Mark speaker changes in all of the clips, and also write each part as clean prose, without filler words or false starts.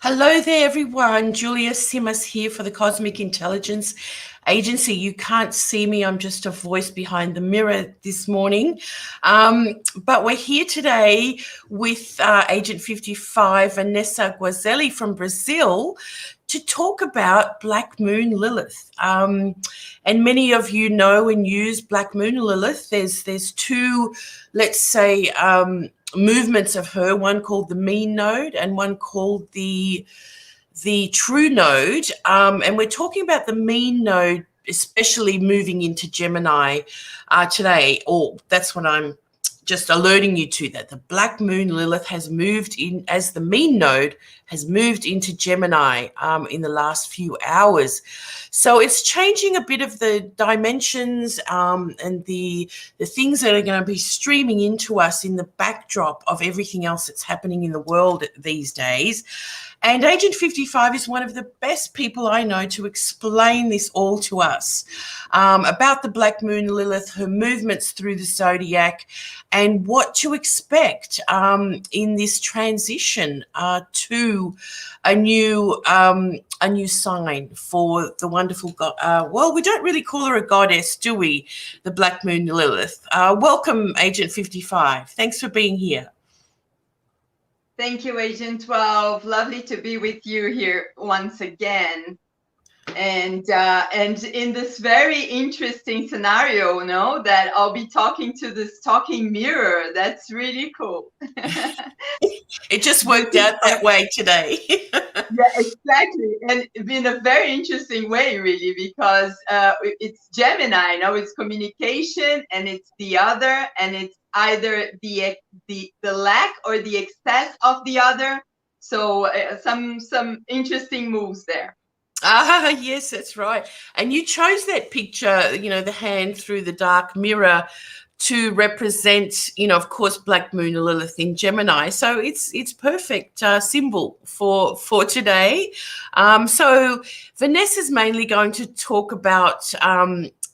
Speaker 1: Hello there, everyone. Julija Simas here for the Cosmic Intelligence Agency. You can't see me. I'm just a voice behind the mirror this morning. But we're here today with Agent 55, Vanessa Guazzelli from Brazil, to talk about Black Moon Lilith. And many of you know and use Black Moon Lilith. There's two, let's say, movements of her, one called the mean node and one called the true node. And we're talking about the mean node, especially moving into Gemini today, or that's what I'm just alerting you to, that the Black Moon Lilith has moved in, as the mean node has moved into Gemini in the last few hours. So it's changing a bit of the dimensions and the things that are going to be streaming into us in the backdrop of everything else that's happening in the world these days. And Agent 55 is one of the best people I know to explain this all to us about the Black Moon Lilith, her movements through the zodiac, and what to expect in this transition to a new sign for the wonderful god. Well, we don't really call her a goddess, do we? The Black Moon Lilith. Welcome, Agent 55. Thanks for being here.
Speaker 2: Thank you, Agent 12. Lovely to be with you here once again. And in this very interesting scenario, that I'll be talking to this talking mirror. That's really cool.
Speaker 1: It just worked out that way today.
Speaker 2: Yeah, exactly. And in a very interesting way, really, because it's Gemini, it's communication, and it's the other, and it's either the lack or the excess of the other. So some interesting moves there.
Speaker 1: Yes, that's right. And you chose that picture, the hand through the dark mirror, to represent, of course, Black Moon Lilith in Gemini. So it's perfect symbol for today. So Vanessa's mainly going to talk about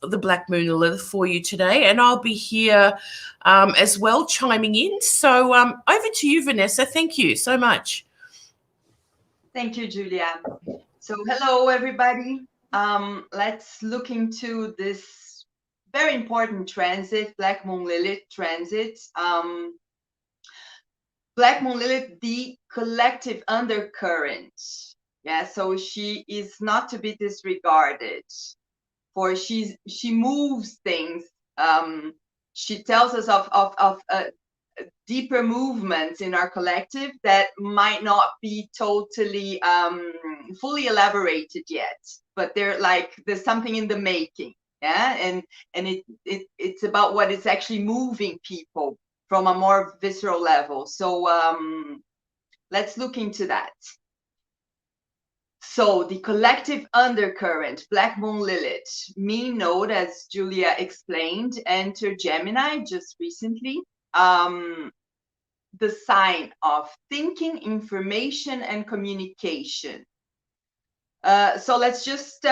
Speaker 1: the Black Moon Lilith for you today, and I'll be here as well, chiming in. So over to you, Vanessa. Thank you so much.
Speaker 2: Thank you, Julia. So hello, everybody. Let's look into this very important transit, Black Moon Lilith transit. Black Moon Lilith, the collective undercurrent. Yeah, so she is not to be disregarded, for she moves things. She tells us of deeper movements in our collective that might not be totally fully elaborated yet, but there's something in the making. Yeah, and it's about what is actually moving people from a more visceral level. So let's look into that. So the collective undercurrent, Black Moon Lilith, mean node, as Julia explained, entered Gemini just recently. The sign of thinking, information, and communication. So let's just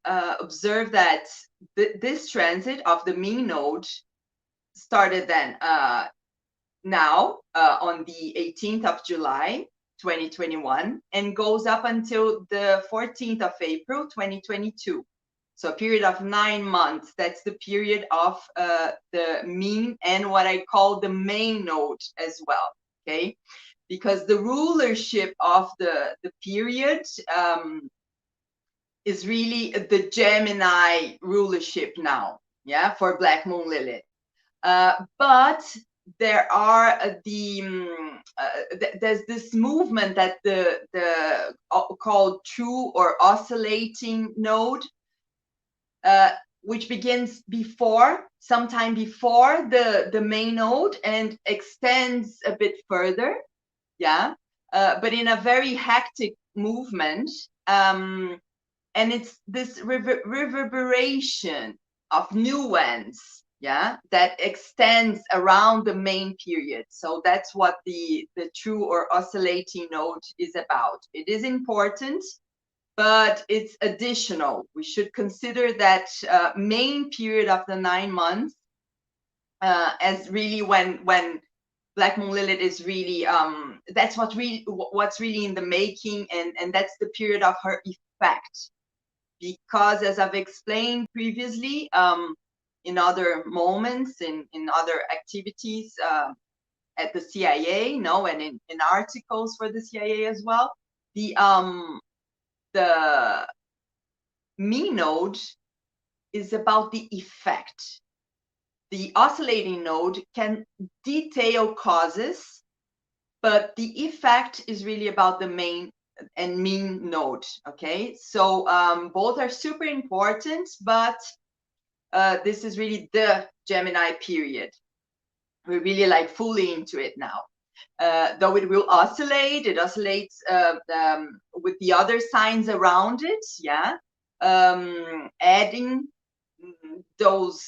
Speaker 2: observe that this transit of the mean node started then now on the 18th of July 2021 and goes up until the 14th of April 2022. So a period of 9 months. That's the period of the mean and what I call the main node as well. Okay, because the rulership of the period is really the Gemini rulership now. Yeah, for Black Moon Lilith. But there are there's this movement that the called true or oscillating node. Which begins sometime before the main node and extends a bit further, yeah, but in a very hectic movement, and it's this reverberation of nuance, yeah, that extends around the main period. So that's what the true or oscillating node is about. It is important, but it's additional. We should consider that main period of the 9 months as really when Black Moon Lilith is really that's what's really in the making, and that's the period of her effect. Because as I've explained previously, in other moments, in other activities at the CIA, and in articles for the CIA as well, the me node is about the effect. The oscillating node can detail causes, but the effect is really about the main and mean node. Okay, so both are super important, but this is really the Gemini period. We're really like fully into it now. Though it will oscillate, it oscillates with the other signs around it, yeah, adding those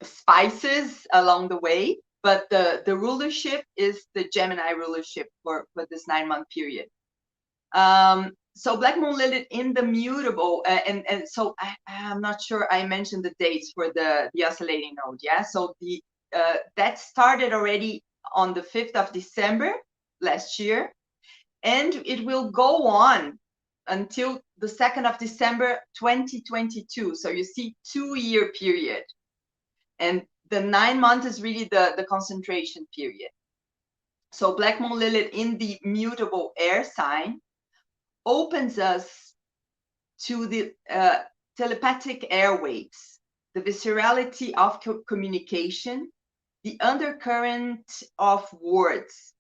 Speaker 2: spices along the way. But the rulership is the Gemini rulership for this 9-month period. So Black Moon Lilith in the mutable, and so I'm not sure I mentioned the dates for the oscillating node. Yeah, so the that started already on the 5th of December last year, and it will go on until the 2nd of December 2022. So you see, 2-year period, and the 9 months is really the concentration period. So Black Moon Lilith in the mutable air sign opens us to the telepathic airwaves, the viscerality of communication, the undercurrent of words,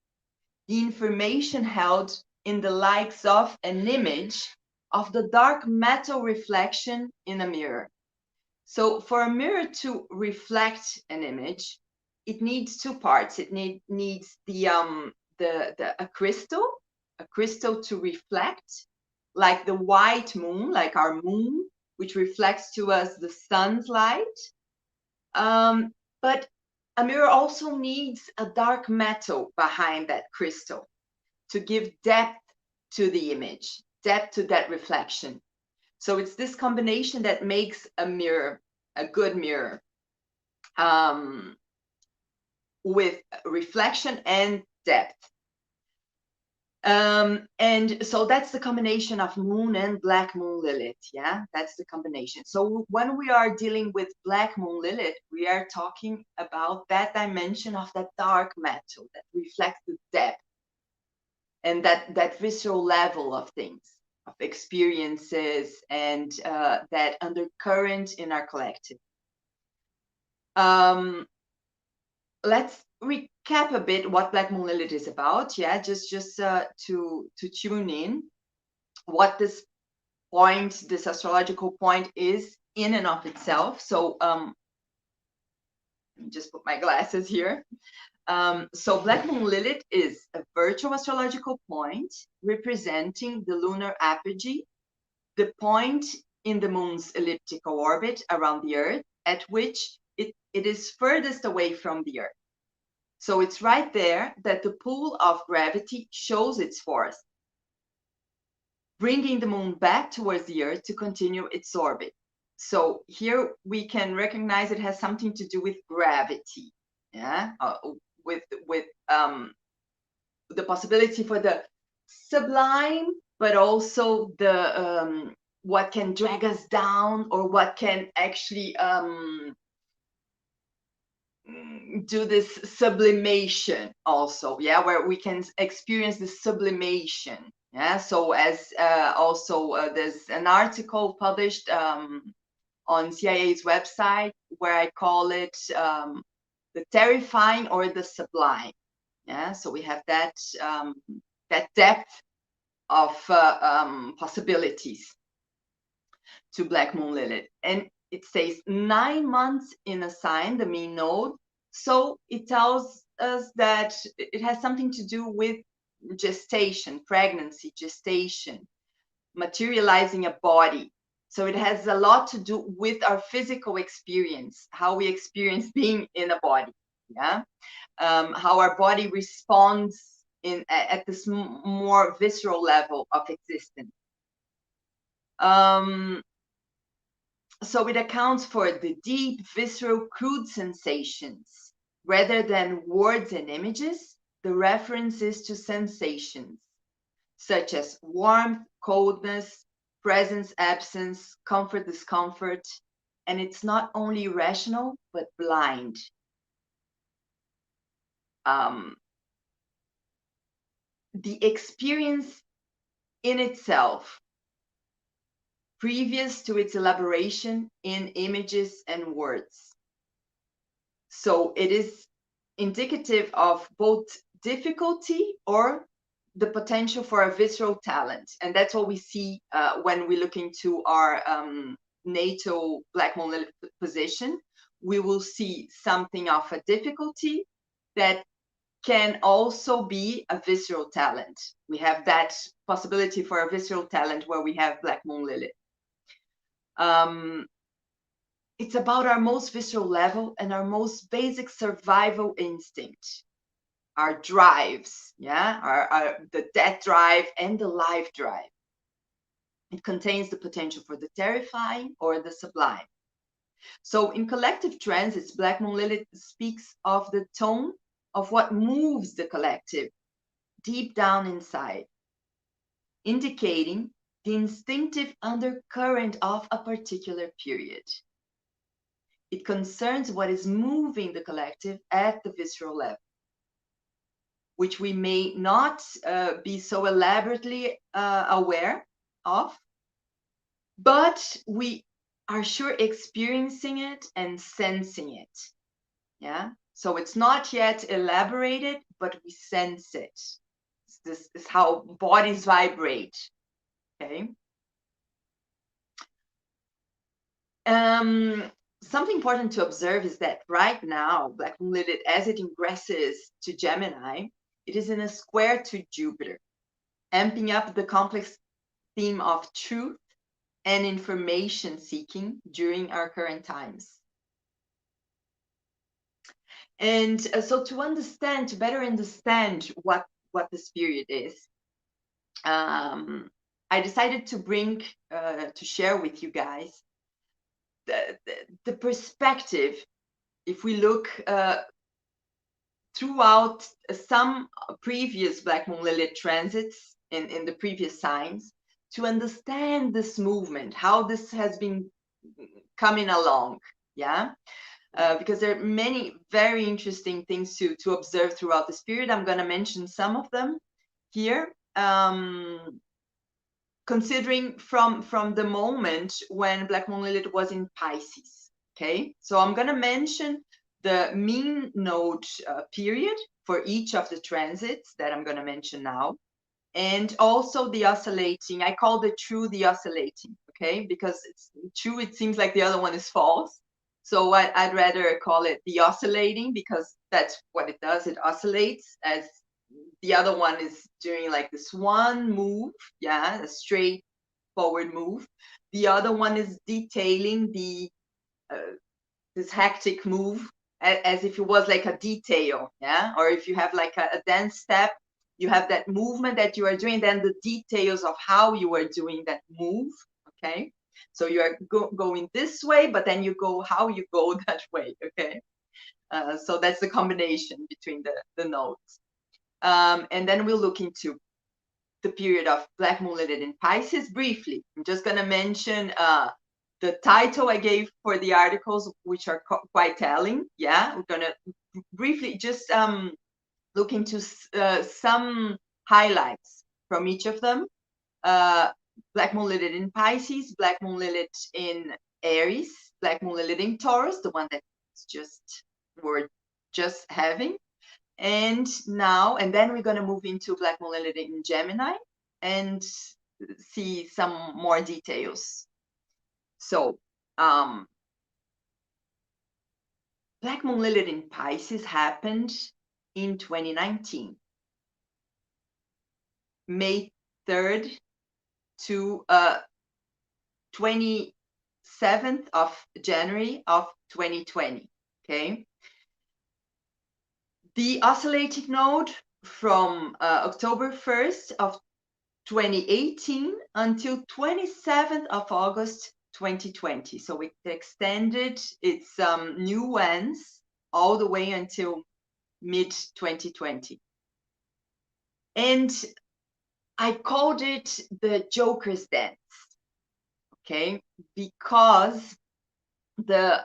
Speaker 2: the information held in the likes of an image of the dark metal reflection in a mirror. So for a mirror to reflect an image, it needs 2 parts. It needs a crystal to reflect, like the white moon, like our moon, which reflects to us the sun's light. But a mirror also needs a dark metal behind that crystal to give depth to the image, depth to that reflection. So it's this combination that makes a mirror a good mirror, with reflection and depth. And so that's the combination of Moon and Black Moon Lilith. Yeah, that's the combination. So when we are dealing with Black Moon Lilith, we are talking about that dimension of that dark metal that reflects the depth and that visceral level of things, of experiences, and that undercurrent in our collective. Let's recap a bit what Black Moon Lilith is about. Yeah, just to tune in what this point, this astrological point, is in and of itself. So let me just put my glasses here. So Black Moon Lilith is a virtual astrological point representing the lunar apogee, the point in the moon's elliptical orbit around the Earth at which it is furthest away from the Earth. So it's right there that the pull of gravity shows its force, bringing the moon back towards the Earth to continue its orbit. So here we can recognize it has something to do with gravity, yeah, with the possibility for the sublime, but also the what can drag us down, or what can actually do this sublimation also, yeah, where we can experience the sublimation. Yeah, so as also there's an article published on CIA's website where I call it the terrifying or the sublime. Yeah, so we have that that depth of possibilities to Black Moon Lilith. And it says 9 months in a sign, the mean node. So it tells us that it has something to do with gestation, pregnancy, gestation, materializing a body. So it has a lot to do with our physical experience, how we experience being in a body, yeah, how our body responds at this more visceral level of existence. So it accounts for the deep, visceral, crude sensations Rather than words and images, the reference is to sensations, such as warmth, coldness, presence, absence, comfort, discomfort, and it's not only rational, but blind. The experience in itself, previous to its elaboration in images and words. So it is indicative of both difficulty or the potential for a visceral talent. And that's what we see when we look into our natal Black Moon Lilith position. We will see something of a difficulty that can also be a visceral talent. We have that possibility for a visceral talent where we have Black Moon Lilith. It's about our most visceral level and our most basic survival instinct, our drives, yeah, the death drive and the life drive. It contains the potential for the terrifying or the sublime. So in collective transits, Black Moon Lilith speaks of the tone of what moves the collective deep down inside, indicating the instinctive undercurrent of a particular period. It concerns what is moving the collective at the visceral level, which we may not be so elaborately aware of, but we are sure experiencing it and sensing it. Yeah. So it's not yet elaborated, but we sense it. This is how bodies vibrate. Okay. Something important to observe is that right now, Black Moon Lilith, as it ingresses to Gemini, it is in a square to Jupiter, amping up the complex theme of truth and information seeking during our current times. And so to better understand what this period is, I decided to bring, to share with you guys the perspective. If we look throughout some previous Black Moon Lilith transits in the previous signs, to understand this movement, how this has been coming along, yeah? Because there are many very interesting things to observe throughout this period. I'm going to mention some of them here, considering from the moment when Black Moon Lilith was in Pisces. Okay, so I'm going to mention the mean node period for each of the transits that I'm going to mention now, and also the oscillating. I call the true the oscillating, okay, because it's true, it seems like the other one is false. So I'd rather call it the oscillating, because that's what it does. It oscillates, as the other one is doing like this one move, yeah, a straight forward move. The other one is detailing the this hectic move, as if it was like a detail, yeah. Or if you have like a dance step, you have that movement that you are doing, then the details of how you are doing that move. Okay, so you are going this way, but then you go how you go that way. Okay, so that's the combination between the nodes. And then we'll look into the period of Black Moon Lilith in Pisces briefly. I'm just going to mention the title I gave for the articles, which are quite telling. Yeah, we're going to briefly just look into some highlights from each of them. Black Moon Lilith in Pisces, Black Moon Lilith in Aries, Black Moon Lilith in Taurus, the one that we're just having. And then we're going to move into Black Moon Lilith in Gemini and see some more details. So, Black Moon Lilith in Pisces happened in 2019, May 3rd to 27th of January of 2020, okay? The oscillating node from October 1st of 2018 until 27th of August 2020. So it extended its nuance all the way until mid-2020. And I called it the Joker's dance, okay? Because the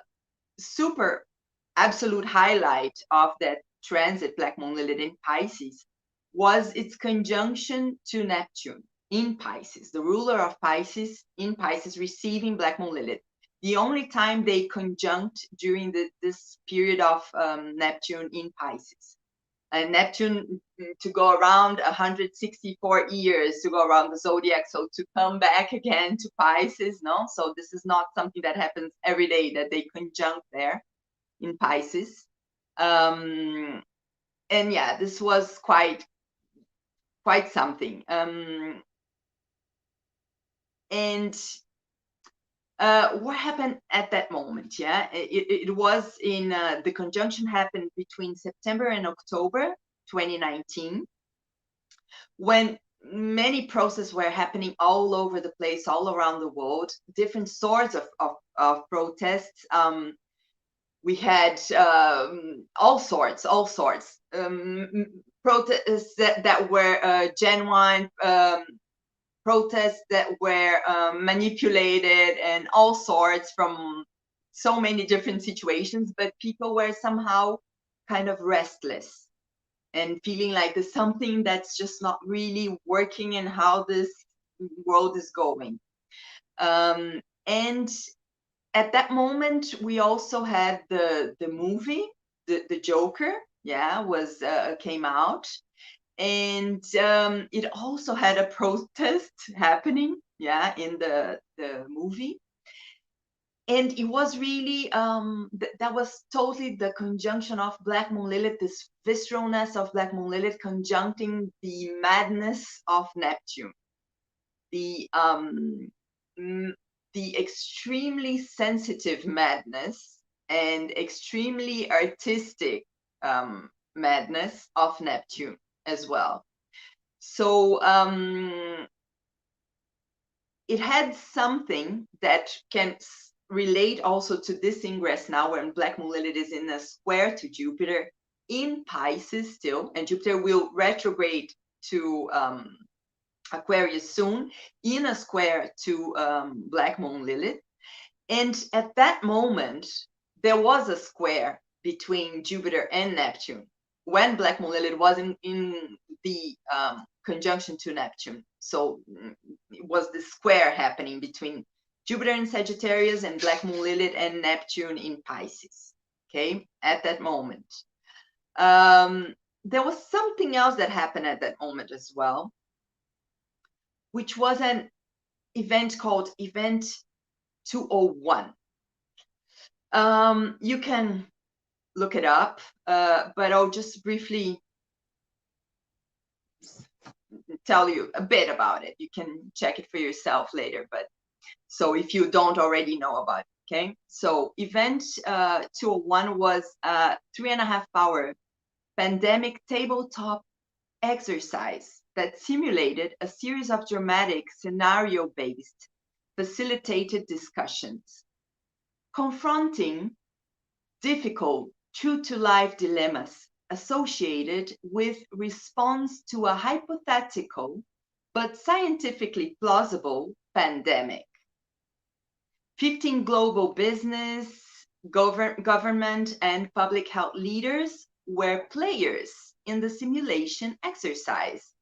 Speaker 2: super absolute highlight of that transit, Black Moon Lilith in Pisces, was its conjunction to Neptune in Pisces, the ruler of Pisces in Pisces receiving Black Moon Lilith. The only time they conjunct during this period of Neptune in Pisces. And Neptune to go around 164 years to go around the zodiac, so to come back again to Pisces, no? So this is not something that happens every day that they conjunct there in Pisces. And yeah, this was quite something. What happened at that moment? Yeah, it was in the conjunction happened between September and October 2019, when many processes were happening all over the place, all around the world, different sorts of protests. We had all sorts protests that were genuine, protests that were manipulated, and all sorts from so many different situations, but people were somehow kind of restless and feeling like there's something that's just not really working in how this world is going. And at that moment, we also had the movie, the Joker, yeah, was came out. And it also had a protest happening, yeah, in the movie. And it was really, that was totally the conjunction of Black Moon Lilith, this visceralness of Black Moon Lilith conjuncting the madness of Neptune. The extremely sensitive madness and extremely artistic madness of Neptune as well. So it had something that can relate also to this ingress now, when Black Moon Lilith is in a square to Jupiter in Pisces still, and Jupiter will retrograde to Aquarius soon, in a square to Black Moon Lilith. And at that moment, there was a square between Jupiter and Neptune when Black Moon Lilith was in the conjunction to Neptune. So it was the square happening between Jupiter in Sagittarius and Black Moon Lilith and Neptune in Pisces, okay, at that moment. There was something else that happened at that moment as well, which was an event called Event 201. You can look it up, but I'll just briefly tell you a bit about it. You can check it for yourself later, but so if you don't already know about it, okay? So Event 201 was a 3.5-hour pandemic tabletop exercise that simulated a series of dramatic scenario-based facilitated discussions confronting difficult true-to-life dilemmas associated with response to a hypothetical but scientifically plausible pandemic. 15 global business, government, and public health leaders were players in the simulation exercise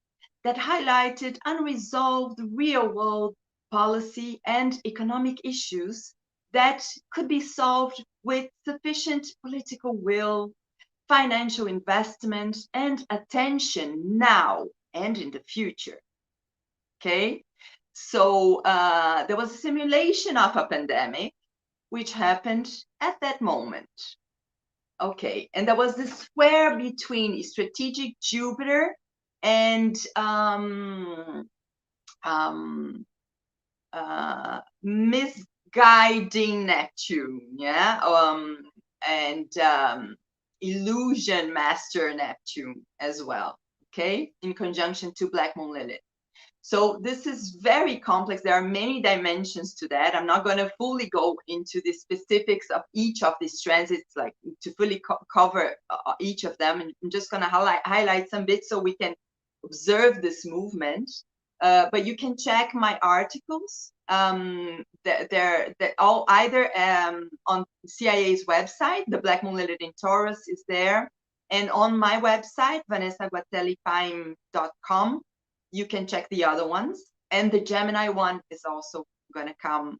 Speaker 2: that highlighted unresolved real-world policy and economic issues that could be solved with sufficient political will, financial investment, and attention now and in the future. Okay, so there was a simulation of a pandemic which happened at that moment. Okay, and there was this square between strategic Jupiter and misguiding Neptune, yeah, and illusion master Neptune as well, okay, in conjunction to Black Moon Lilith. So this is very complex. There are many dimensions to that. I'm not going to fully go into the specifics of each of these transits, like to fully cover each of them. And I'm just going to highlight some bits so we can observe this movement. But you can check my articles. They're all either on CIA's website, the Black Moon Lilith in Taurus is there, and on my website, vanessaguazzelli.com. You can check the other ones, and the Gemini one is also going to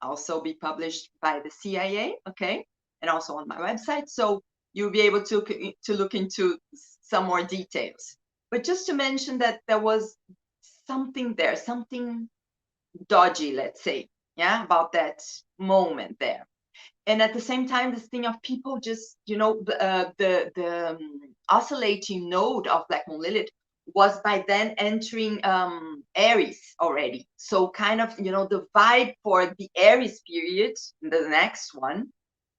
Speaker 2: also be published by the CIA, okay, and also on my website. So you'll be able to look into some more details. But just to mention that there was something there, something dodgy, let's say, yeah, about that moment there. And at the same time, this thing of people just, you know, the oscillating node of Black Moon Lilith was by then entering Aries already. So kind of, you know, the vibe for the Aries period, the next one,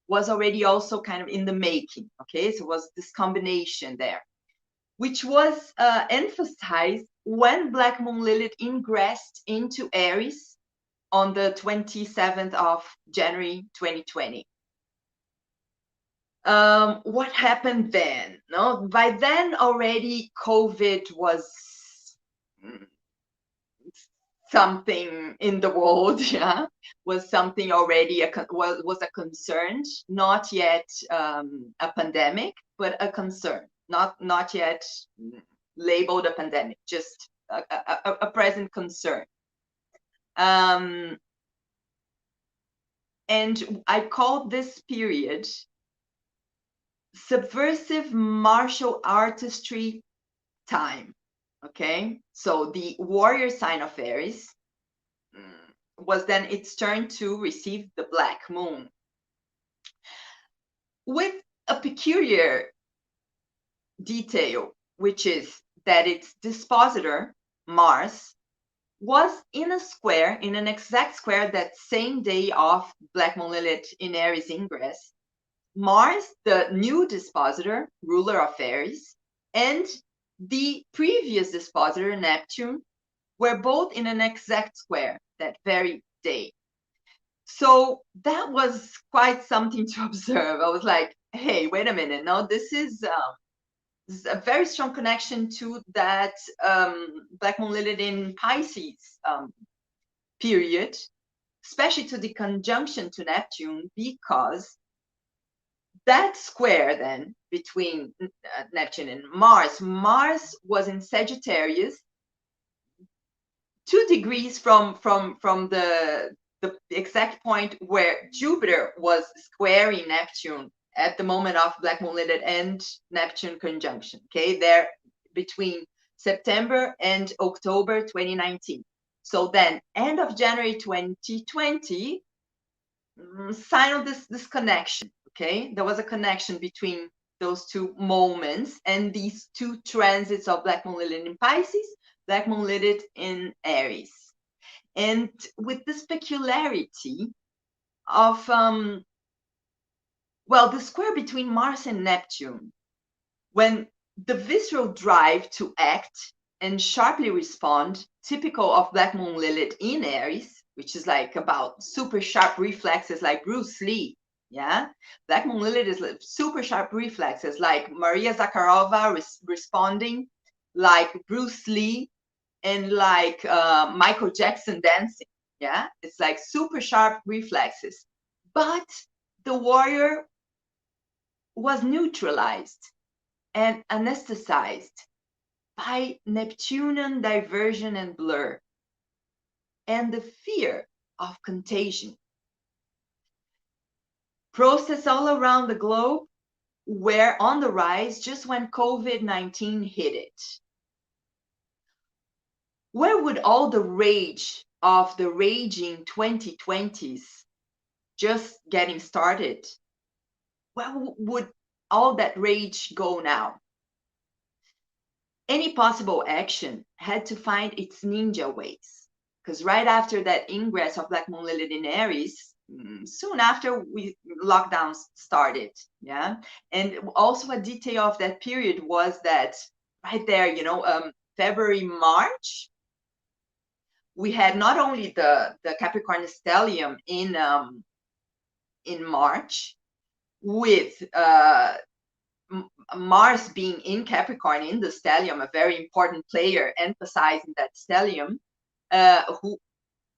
Speaker 2: was already also kind of in the making, okay? So it was this combination there, which was emphasized when Black Moon Lilith ingressed into Aries on the 27th of January 2020. What happened then? No, by then already COVID was something in the world, yeah, was something already was a concern, not yet a pandemic, but a concern, not yet labeled a pandemic, just a present concern. And I called this period subversive martial artistry time, okay? So the warrior sign of Aries was then its turn to receive the Black Moon, with a peculiar detail, which is that its dispositor, Mars, was in a square, in an exact square that same day of Black Moon Lilith in Aries ingress. Mars, the new dispositor, ruler of Aries, and the previous dispositor, Neptune, were both in an exact square that very day. So that was quite something to observe. I was like, hey, wait a minute. No, this is a very strong connection to that Black Moon Lilith in Pisces period, especially to the conjunction to Neptune, because that square then between Neptune and Mars was in Sagittarius, 2 degrees from the exact point where Jupiter was squaring Neptune at the moment of Black Moon Lilith and Neptune conjunction, okay, there between September and October 2019. So then end of January 2020, sign of this connection, okay? There was a connection between those 2 moments and these 2 transits of Black Moon Lilith in Pisces, Black Moon Lilith in Aries. And with this peculiarity of, well, the square between Mars and Neptune, when the visceral drive to act and sharply respond, typical of Black Moon Lilith in Aries, which is like about super sharp reflexes like Bruce Lee, yeah? Black Moon Lilith is like super sharp reflexes like Maria Zakharova responding, like Bruce Lee, and like Michael Jackson dancing, yeah? It's like super sharp reflexes. But the warrior was neutralized and anesthetized by Neptunian diversion and blur, and the fear of contagion. Process all around the globe were on the rise just when COVID-19 hit it. Where would all the rage of the raging 2020s just getting started, where would all that rage go now? Any possible action had to find its ninja ways, because right after that ingress of Black Moon Lilith in Aries, soon after lockdowns started, yeah? And also a detail of that period was that right there, you know, February, March, we had not only the Capricorn stellium in March, with Mars being in Capricorn in the stellium, a very important player emphasizing that stellium, who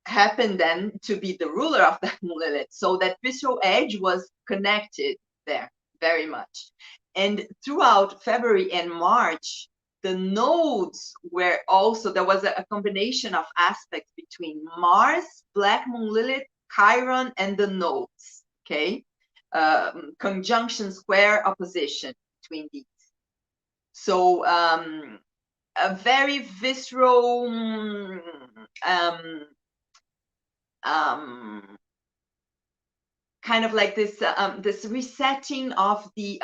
Speaker 2: happened then to be the ruler of that Moon Lilith. So that visceral edge was connected there very much. And throughout February and March, the nodes were also, there was a combination of aspects between Mars, Black Moon Lilith, Chiron, and the nodes, okay? Conjunction, square, opposition between these. So a very visceral, kind of like this this resetting of the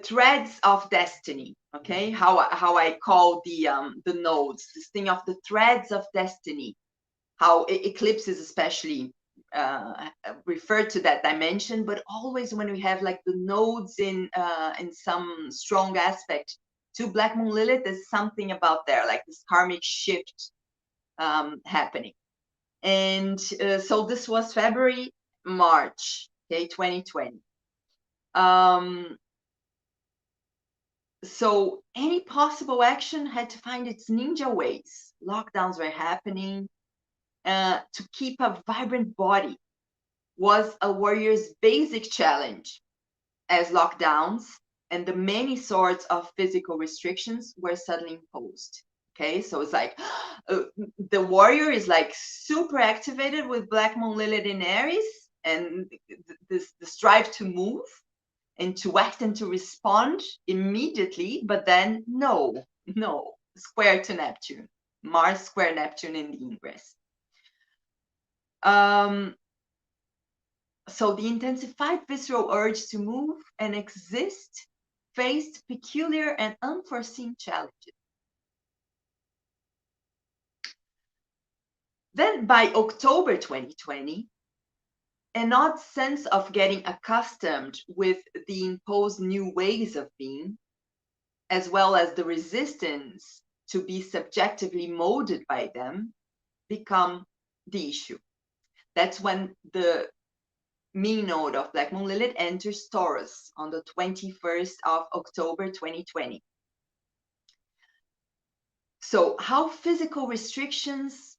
Speaker 2: threads of destiny. Okay, how I call the nodes, this thing of the threads of destiny, how eclipses especially refer to that dimension, but always when we have like the nodes in some strong aspect to Black Moon Lilith, there's something about there, like this karmic shift happening. And so this was February, March, okay, 2020. So any possible action had to find its ninja ways. Lockdowns were happening. To keep a vibrant body was a warrior's basic challenge, as lockdowns and the many sorts of physical restrictions were suddenly imposed. Okay, so it's like the warrior is like super activated with Black Moon Lilith in Aries, and the strive to move and to act and to respond immediately, but then no, square to Neptune, Mars square Neptune in the ingress. So the intensified visceral urge to move and exist faced peculiar and unforeseen challenges. Then by October 2020, an odd sense of getting accustomed with the imposed new ways of being, as well as the resistance to be subjectively molded by them, become the issue. That's when the mean node of Black Moon Lilith enters Taurus on the 21st of October 2020. So how physical restrictions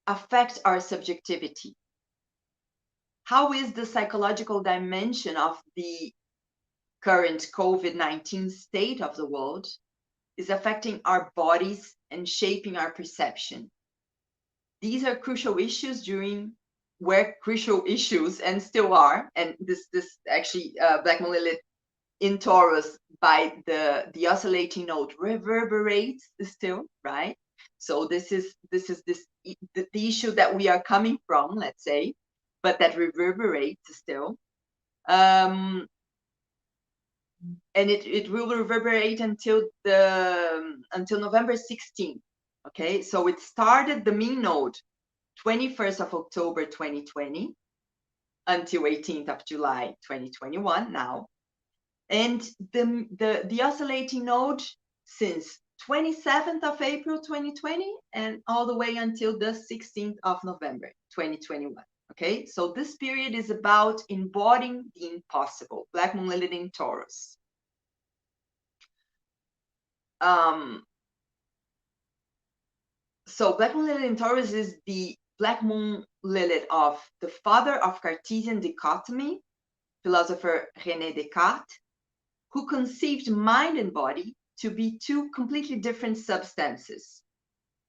Speaker 2: affect our subjectivity? How is the psychological dimension of the current COVID-19 state of the world is affecting our bodies and shaping our perception? These are crucial issues were crucial issues and still are. And this actually Black Moon Lilith in Taurus by the oscillating node reverberates still, right? So this is the issue that we are coming from, let's say, but that reverberates still. And it will reverberate until November 16th. Okay, so it started the mean node 21st of October 2020 until 18th of July 2021 now. And the oscillating node since 27th of April 2020 and all the way until the 16th of November 2021. Okay, so this period is about embodying the impossible. Black Moon Lilith in Taurus. So Black Moon Lilith in Taurus is the Black Moon Lilith of the father of Cartesian dichotomy, philosopher René Descartes, who conceived mind and body to be two completely different substances,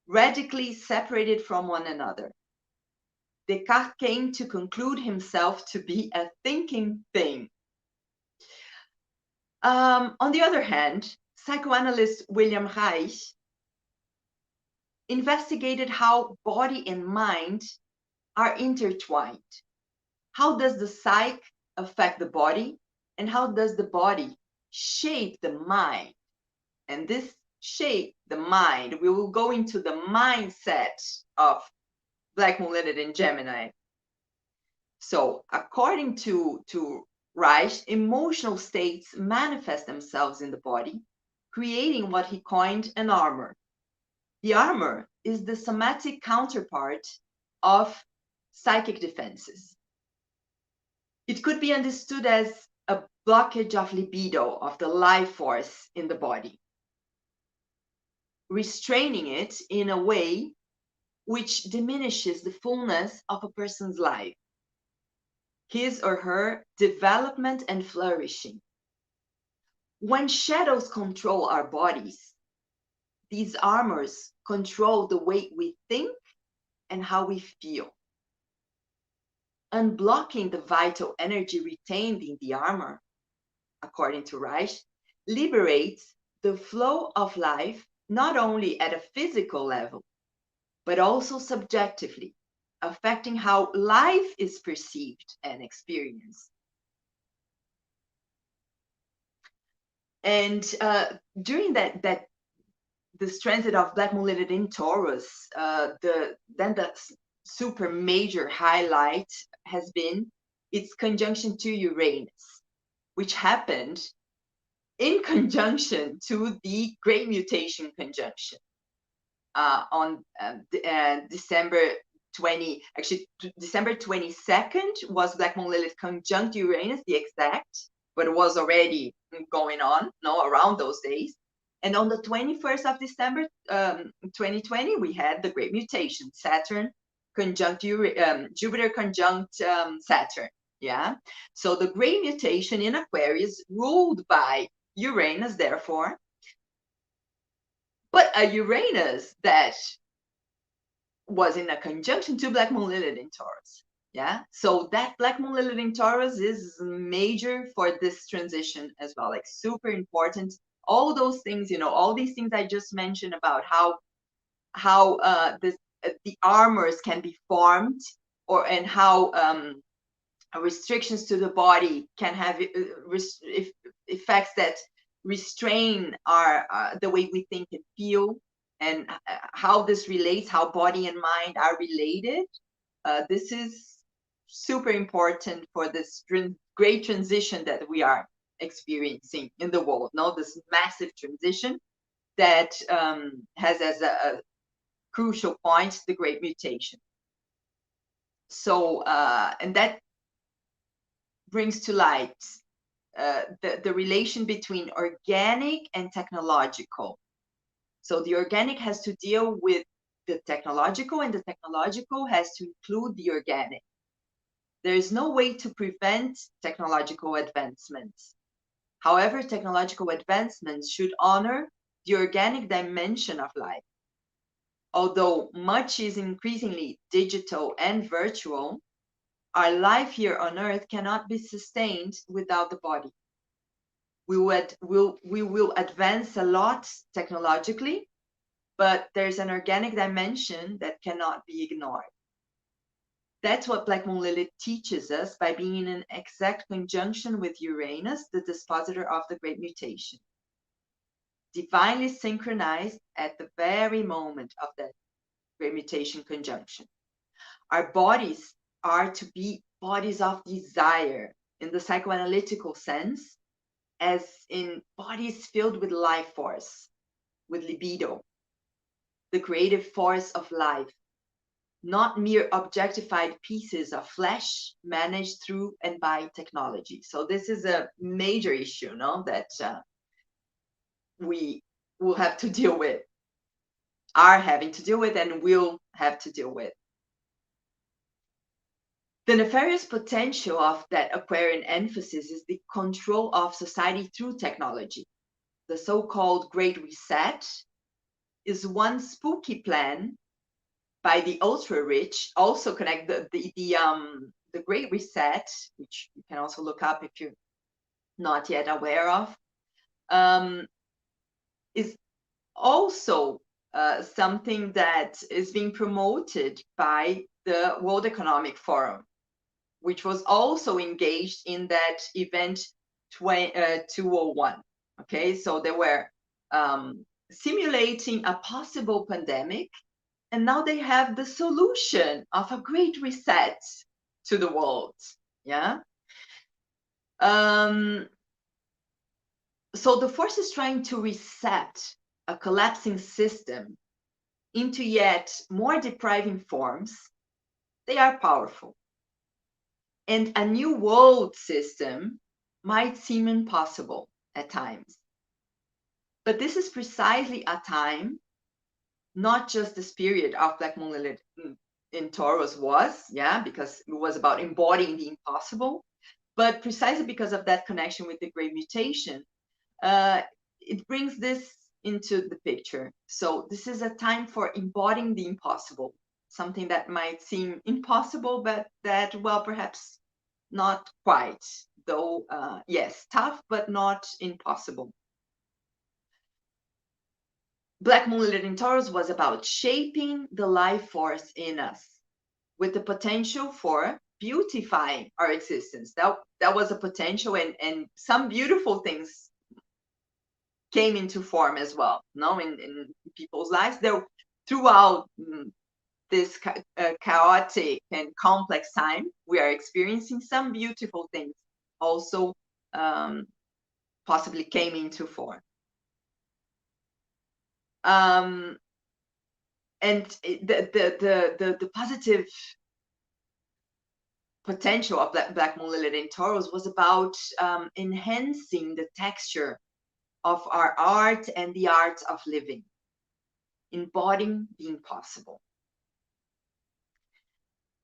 Speaker 2: radically separated from one another. Descartes came to conclude himself to be a thinking thing. On the other hand, psychoanalyst William Reich investigated how body and mind are intertwined. How does the psyche affect the body, and how does the body shape the mind? And this shape the mind, we will go into the mindset of Black Moon Lilith in Gemini. So according to Reich, emotional states manifest themselves in the body, creating what he coined an armor. The armor is the somatic counterpart of psychic defenses. It could be understood as a blockage of libido, of the life force in the body, restraining it in a way which diminishes the fullness of a person's life, his or her development and flourishing. When shadows control our bodies, these armors control the way we think and how we feel. Unblocking the vital energy retained in the armor, according to Reich, liberates the flow of life not only at a physical level, but also subjectively, affecting how life is perceived and experienced. And during this transit of Black Moon Lilith in Taurus, the super major highlight has been its conjunction to Uranus, which happened in conjunction to the Great Mutation conjunction on December 22nd was Black Moon Lilith conjunct Uranus, the exact, but it was already going on, around those days. And on the 21st of December 2020, we had the Great Mutation, Saturn conjunct Jupiter conjunct Saturn. Yeah. So the Great Mutation in Aquarius, ruled by Uranus, therefore, but a Uranus that was in a conjunction to Black Moon Lilith in Taurus. Yeah. So that Black Moon Lilith in Taurus is major for this transition as well, like super important. All those things, all these things I just mentioned about how the armors can be formed, and how restrictions to the body can have effects that restrain the way we think and feel, and how this relates, how body and mind are related. This is super important for this great transition that we are experiencing in the world. This massive transition that has as a crucial point the Great Mutation. So, and that brings to light the relation between organic and technological. So the organic has to deal with the technological, and the technological has to include the organic. There is no way to prevent technological advancements. However, technological advancements should honor the organic dimension of life. Although much is increasingly digital and virtual, our life here on Earth cannot be sustained without the body. We will advance a lot technologically, but there's an organic dimension that cannot be ignored. That's what Black Moon Lilith teaches us by being in an exact conjunction with Uranus, the dispositor of the Great Mutation. Divinely synchronized at the very moment of that Great Mutation conjunction. Our bodies are to be bodies of desire in the psychoanalytical sense, as in bodies filled with life force, with libido, the creative force of life, not mere objectified pieces of flesh managed through and by technology. So this is a major issue, that we will have to deal with, are having to deal with, and will have to deal with. The nefarious potential of that Aquarian emphasis is the control of society through technology. The so-called Great Reset is one spooky plan by the ultra-rich, also connect the Great Reset, which you can also look up if you're not yet aware of, is also something that is being promoted by the World Economic Forum, which was also engaged in that event 201. Okay, so they were simulating a possible pandemic, and now they have the solution of a great reset to the world. Yeah. So the force is trying to reset a collapsing system into yet more depriving forms. They are powerful. And a new world system might seem impossible at times. But this is precisely a time, not just this period of Black Moon Lilith in Taurus was, yeah, because it was about embodying the impossible, but precisely because of that connection with the great mutation, it brings this into the picture. So this is a time for embodying the impossible, something that might seem impossible, but that, well, perhaps not quite, though, yes, tough, but not impossible. Black Moon Lilith in Taurus was about shaping the life force in us with the potential for beautifying our existence. That was a potential, and some beautiful things came into form as well, no, in people's lives. There, throughout this chaotic and complex time we are experiencing, some beautiful things also possibly came into form. And the positive potential of Black Moon Lilith in Taurus was about enhancing the texture of our art and the art of living, embodying the impossible.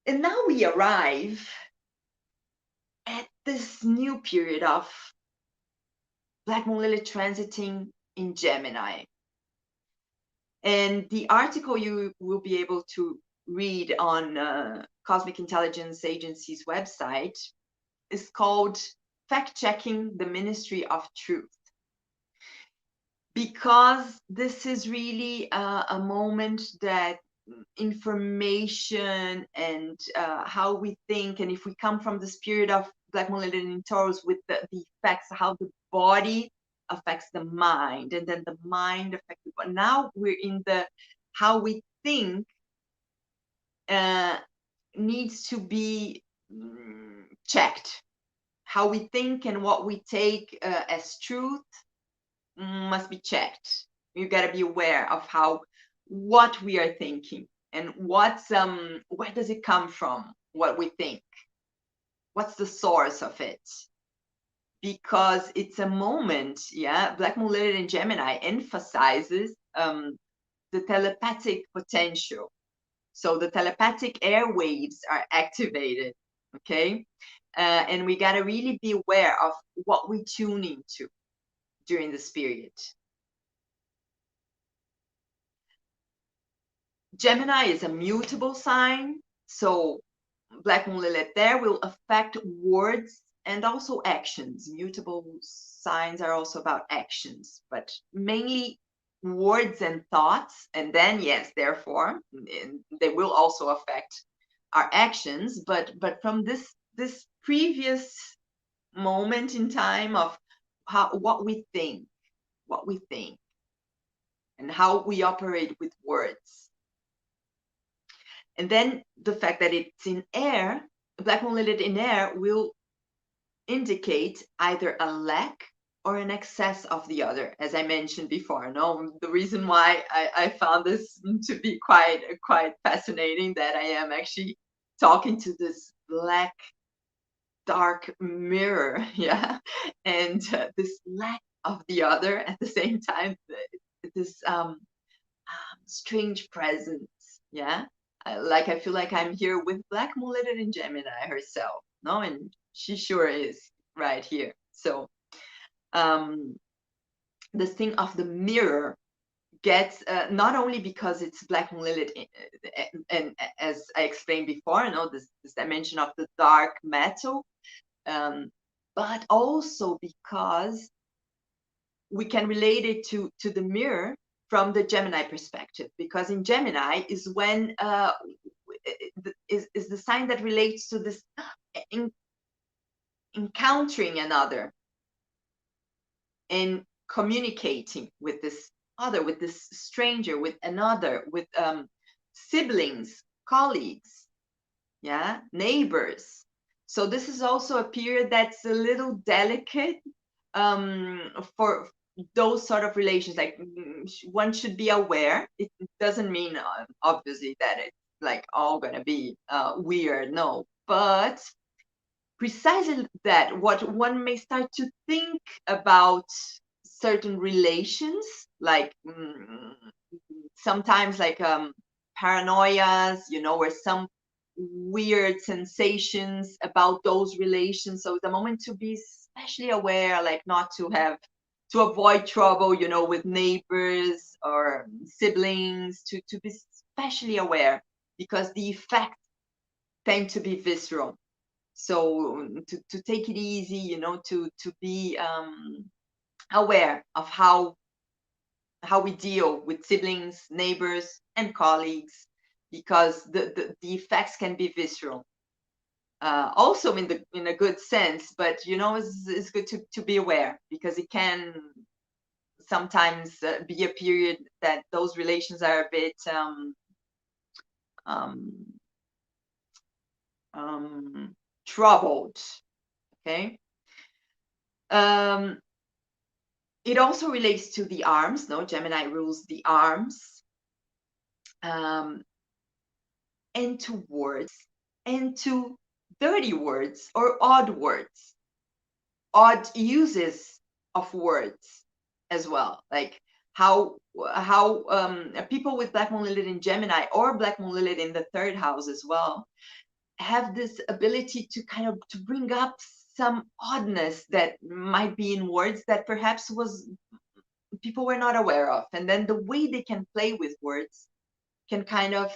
Speaker 2: And now we arrive at this new period of Black Moon Lilith transiting in Gemini. And the article you will be able to read on Cosmic Intelligence Agency's website is called Fact-Checking the Ministry of Truth. Because this is really a moment that information and how we think, and if we come from the spirit of Black Moon Lilith in Taurus with the effects, how the body affects the mind, and then the mind affects the body. Now we're in the how we think needs to be checked. How we think and what we take as truth must be checked. You got to be aware of what we are thinking, and where does it come from, what we think, what's the source of it, because it's a moment, yeah. Black Moon Lilith in Gemini emphasizes the telepathic potential. So the telepathic airwaves are activated, okay? And we got to really be aware of what we tune into during this period. Gemini is a mutable sign, so Black Moon Lilith there will affect words and also actions. Mutable signs are also about actions, but mainly words and thoughts. And then, yes, therefore, they will also affect our actions. But from this previous moment in time of what we think, and how we operate with words. And then the fact that it's in air, Black Moon Lilith in air will indicate either a lack or an excess of the other, as I mentioned before. No, the reason why I found this to be quite fascinating, that I am actually talking to this black dark mirror, yeah, and this lack of the other at the same time, this strange presence, yeah. I feel like I'm here with Black Moon Lilith in Gemini herself, no, and she sure is right here. So this thing of the mirror gets not only because it's Black Moon Lilith, and as I explained before, you know, this dimension of the dark metal, but also because we can relate it to the mirror from the Gemini perspective, because in Gemini is when is the sign that relates to this encountering another and communicating with this other, with this stranger, with another, with siblings, colleagues, yeah, neighbors. So this is also a period that's a little delicate for those sort of relations, like one should be aware. It doesn't mean obviously that it's like all gonna be weird, no, but precisely that what one may start to think about certain relations, like sometimes like paranoias, you know, or some weird sensations about those relations. So the moment to be especially aware, like not to have to avoid trouble, you know, with neighbors or siblings, to be especially aware, because the effects tend to be visceral. So to take it easy, you know, to be aware of how we deal with siblings, neighbors, and colleagues, because the effects can be visceral. Also in a good sense, but you know, it's good to be aware, because it can sometimes be a period that those relations are a bit troubled. Okay. It also relates to the arms. No, Gemini rules the arms, and to words, and to dirty words or odd words, odd uses of words as well, like how people with Black Moon Lilith in Gemini or Black Moon Lilith in the third house as well have this ability to kind of to bring up some oddness that might be in words that perhaps was people were not aware of, and then the way they can play with words can kind of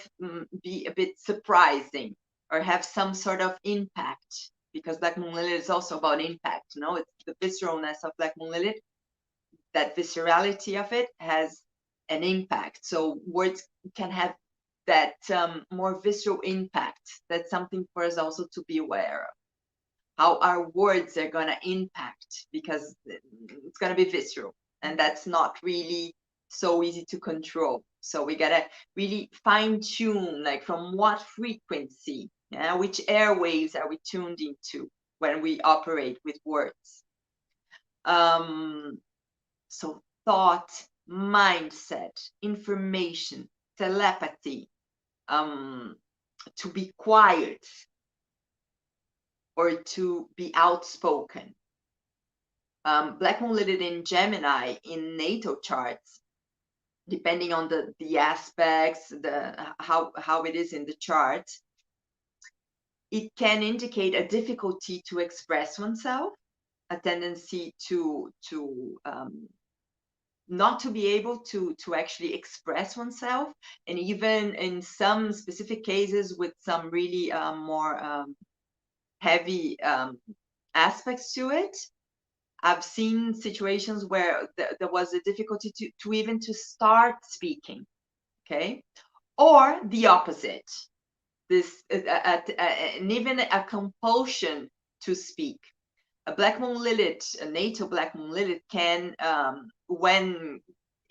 Speaker 2: be a bit surprising or have some sort of impact, because Black Moon Lilith is also about impact. You know, it's the visceralness of Black Moon Lilith. That viscerality of it has an impact. So words can have that more visceral impact. That's something for us also to be aware of. How our words are going to impact, because it's going to be visceral, and that's not really so easy to control. So we got to really fine tune, like from what frequency, yeah, which airwaves are we tuned into when we operate with words. So thought, mindset, information, telepathy, to be quiet or to be outspoken. Black Moon Lilith in Gemini in natal charts, depending on the aspects, how it is in the chart, it can indicate a difficulty to express oneself, a tendency to not to be able to actually express oneself, and even in some specific cases with some really more heavy aspects to it. I've seen situations where there was a difficulty to even to start speaking, okay, or the opposite, this and even a compulsion to speak. A Black Moon Lilith, a natal Black Moon Lilith, can when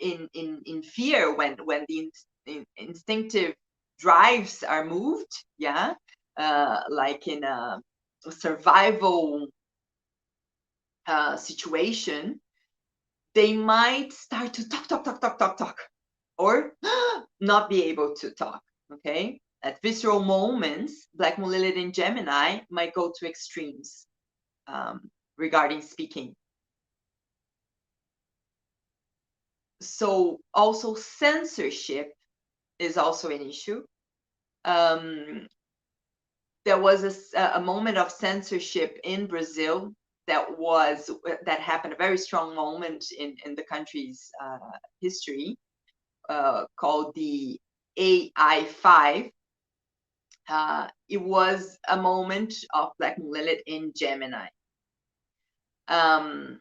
Speaker 2: in fear, when the instinctive drives are moved, yeah, like in a survival situation, they might start to talk, or not be able to talk. Okay, at visceral moments, Black Moon Lilith in Gemini might go to extremes regarding speaking. So also censorship is also an issue. There was a moment of censorship in Brazil that happened, a very strong moment in the country's history, called the AI5. It was a moment of Black Moon Lilith in Gemini. There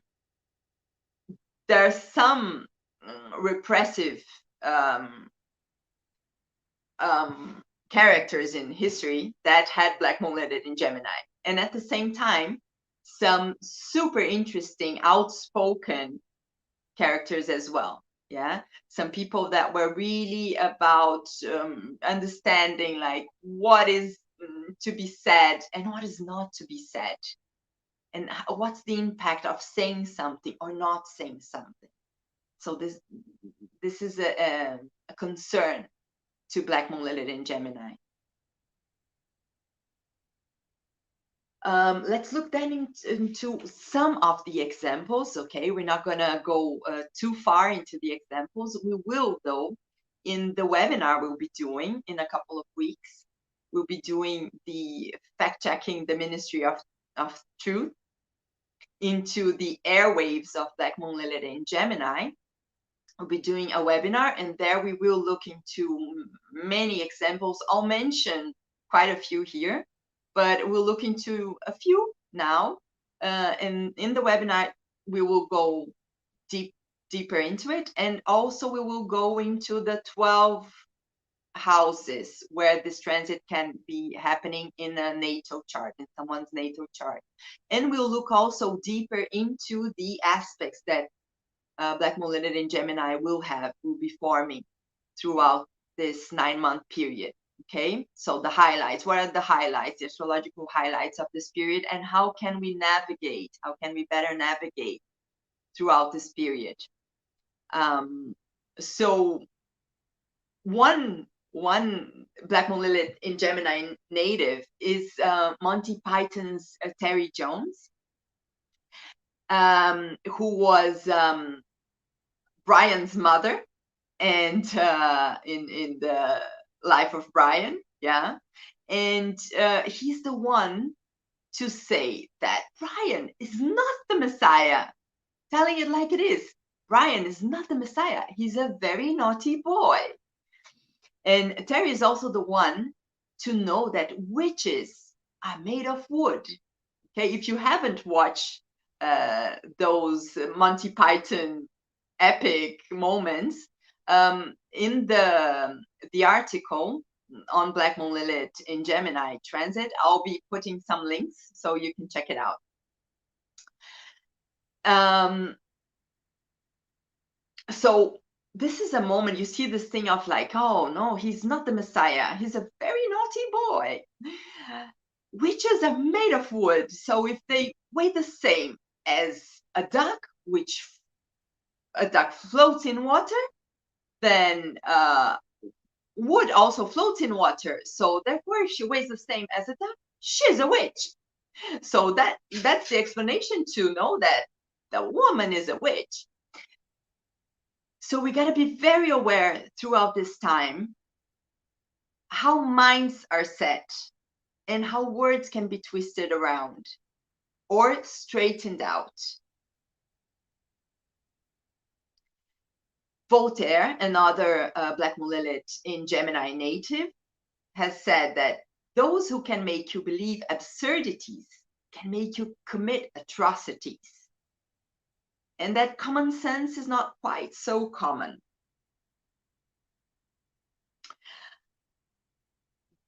Speaker 2: are some repressive characters in history that had Black Moon Lilith in Gemini, and at the same time, some super interesting, outspoken characters as well. Yeah, some people that were really about understanding like what is to be said and what is not to be said, and what's the impact of saying something or not saying something. So this is a concern to Black Moon Lilith in Gemini. Let's look then into some of the examples. Okay, we're not gonna go too far into the examples. We will, though, in the webinar we'll be doing in a couple of weeks. We'll be doing the fact-checking the Ministry of Truth into the airwaves of Black Moon Lilith in Gemini. We'll be doing a webinar, and there we will look into many examples. I'll mention quite a few here, but we'll look into a few now. And in the webinar, we will go deeper into it. And also we will go into the 12 houses where this transit can be happening in a natal chart, in someone's natal chart. And we'll look also deeper into the aspects that Black Moon Lilith in Gemini will be forming throughout this 9-month period. Okay, so the highlights, what are the highlights, the astrological highlights of this period, and how can we navigate, how can we better navigate throughout this period? So one Black Moon Lilith in Gemini native is Monty Python's Terry Jones, who was Brian's mother, and in the life of Brian, yeah, and he's the one to say that Brian is not the Messiah, telling it like it is. Brian is not the Messiah. He's a very naughty boy. And Terry is also the one to know that witches are made of wood. Okay, if you haven't watched those Monty Python epic moments, in the article on Black Moon Lilith in Gemini transit, I'll be putting some links so you can check it out. So this is a moment you see this thing of like, oh no, he's not the Messiah. He's a very naughty boy. Witches are made of wood. So if they weigh the same as a duck, which a duck floats in water, then wood also floats in water. So therefore, if she weighs the same as a duck, she's a witch. So that's the explanation to know that the woman is a witch. So we got to be very aware throughout this time how minds are set and how words can be twisted around or straightened out. Voltaire, another Black Moon Lilith in Gemini native, has said that those who can make you believe absurdities can make you commit atrocities. And that common sense is not quite so common.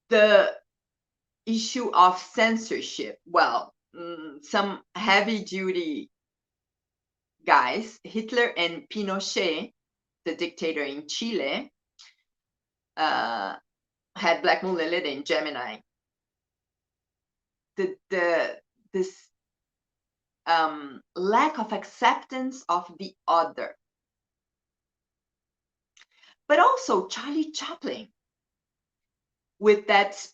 Speaker 2: The issue of censorship, well, some heavy-duty guys, Hitler and Pinochet, the dictator in Chile, had Black Moon Lilith in Gemini. This lack of acceptance of the other. But also Charlie Chaplin, with that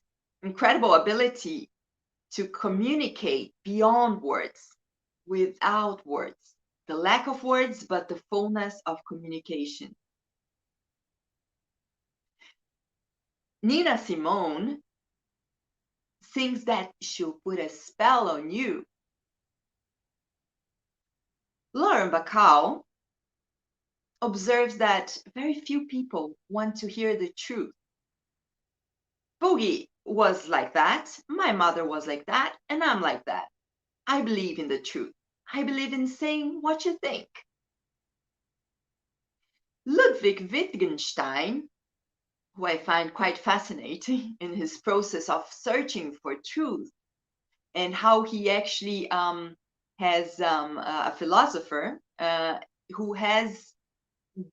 Speaker 2: incredible ability to communicate beyond words, without words. The lack of words, but the fullness of communication. Nina Simone thinks that she'll put a spell on you. Lauren Bacall observes that very few people want to hear the truth. Boogie was like that, my mother was like that, and I'm like that. I believe in the truth. I believe in saying what you think. Ludwig Wittgenstein, who I find quite fascinating in his process of searching for truth, and how he actually has a philosopher who has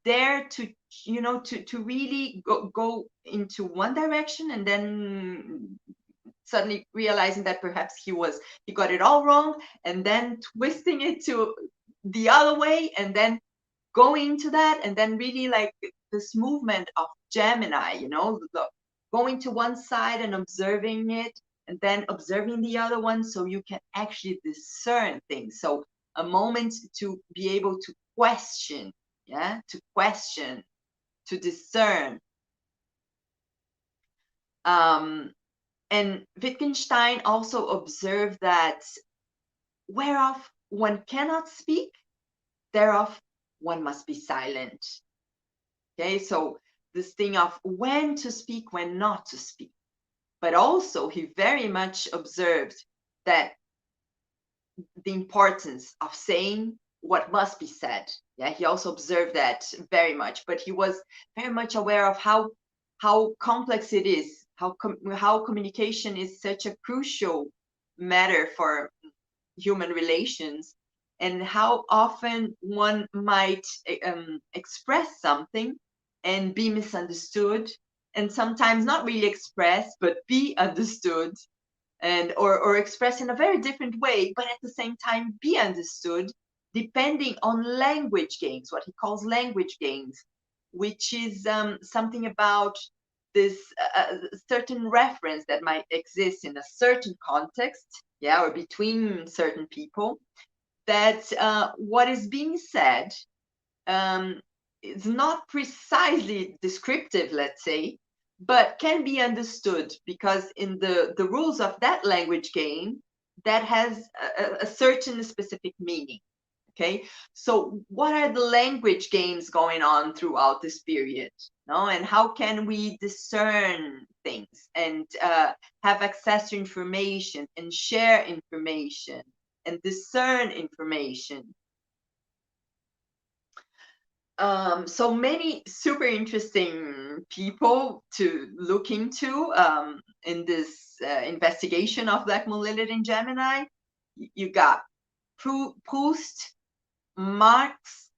Speaker 2: dared to, to really go into one direction and then suddenly realizing that perhaps he got it all wrong, and then twisting it to the other way, and then going to that, and then really like this movement of Gemini, you know, going to one side and observing it, and then observing the other one, so you can actually discern things. So a moment to be able to question, yeah, to question, to discern. And Wittgenstein also observed that whereof one cannot speak, thereof one must be silent. Okay, so this thing of when to speak, when not to speak. But also he very much observed that the importance of saying what must be said. Yeah, he also observed that very much, but he was very much aware of how complex it is, how communication is such a crucial matter for human relations, and how often one might express something and be misunderstood, and sometimes not really express but be understood, and or express in a very different way, but at the same time be understood, depending on language games, what he calls language games, which is something about this certain reference that might exist in a certain context, yeah, or between certain people, that what is being said is not precisely descriptive, let's say, but can be understood, because in the rules of that language game, that has a certain specific meaning. Okay, so what are the language games going on throughout this period? No, and how can we discern things and have access to information and share information and discern information? So many super interesting people to look into in this investigation of Black Moon Lilith in Gemini. You got Proust, Marx,